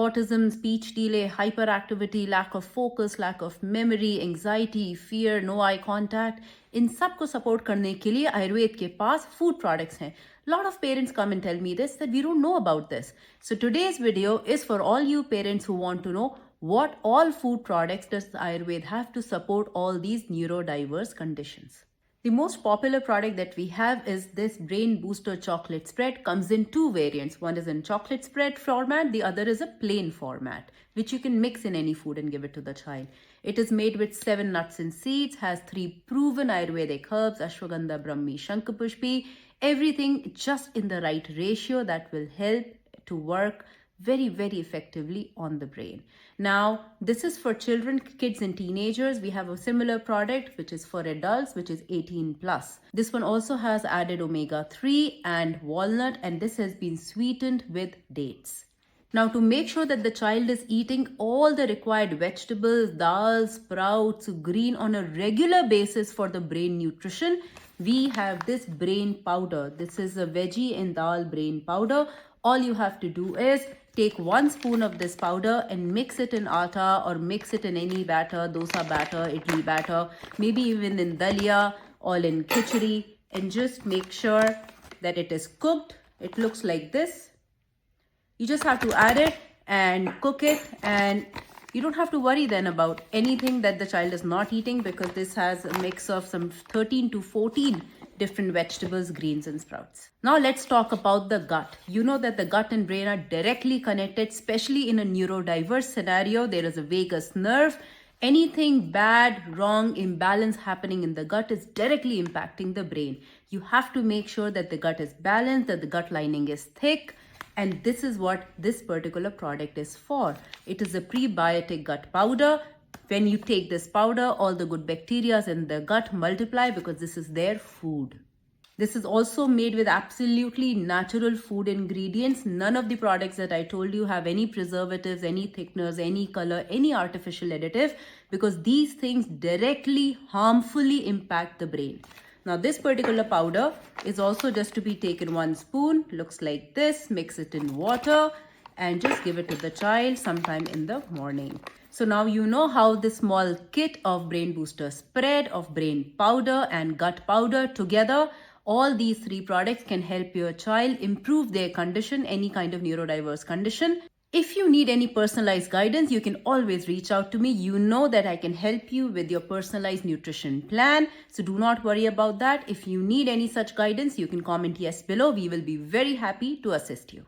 autism, speech delay, hyperactivity, lack of focus, lack of memory, anxiety, fear, no eye contact, इन सब को support करने के लिए आयुर्वेद के पास food products हैं. Lot of parents come and tell me this, that we don't know about this. So today's video is for all you parents who want to know what all food products does Ayurveda have to support all these neurodiverse conditions. The most popular product that we have is this Brain Booster Chocolate Spread. Comes in two variants. One is in chocolate spread format, the other is a plain format, which you can mix in any food and give it to the child. It is made with 7 nuts and seeds, has 3 proven Ayurvedic herbs, Ashwagandha, Brahmi, Shankapushpi, everything just in the right ratio that will help to work very, very effectively on the brain. Now, this is for children, kids and teenagers. We have a similar product which is for adults, which is 18 plus. This one also has added omega-3 and walnut, and this has been sweetened with dates. Now, to make sure that the child is eating all the required vegetables, dal, sprouts, green on a regular basis for the brain nutrition, we have this brain powder. This is a veggie and dal brain powder. All you have to do is take 1 spoon of this powder and mix it in atta or mix it in any batter, dosa batter, idli batter, maybe even in dalia or in khichdi, and just make sure that it is cooked. It looks like this. You just have to add it and cook it, and you don't have to worry then about anything that the child is not eating, because this has a mix of some 13 to 14 different vegetables, greens and sprouts. Now let's talk about the gut. You know that the gut and brain are directly connected, especially in a neurodiverse scenario. There is a vagus nerve. Anything bad, wrong, imbalance happening in the gut is directly impacting the brain. You have to make sure that the gut is balanced, that the gut lining is thick, and this is what this particular product is for. It is a prebiotic gut powder. When you take this powder, all the good bacteria in the gut multiply because this is their food. This is also made with absolutely natural food ingredients. None of the products that I told you have any preservatives, any thickeners, any color, any artificial additive, because these things directly harmfully impact the brain. Now this particular powder is also just to be taken 1 spoon, looks like this, mix it in water and just give it to the child sometime in the morning. So now you know how this small kit of brain booster spread, of brain powder and gut powder together, all these 3 products can help your child improve their condition, any kind of neurodiverse condition. If you need any personalized guidance, you can always reach out to me. You know that I can help you with your personalized nutrition plan. So do not worry about that. If you need any such guidance, you can comment yes below. We will be very happy to assist you.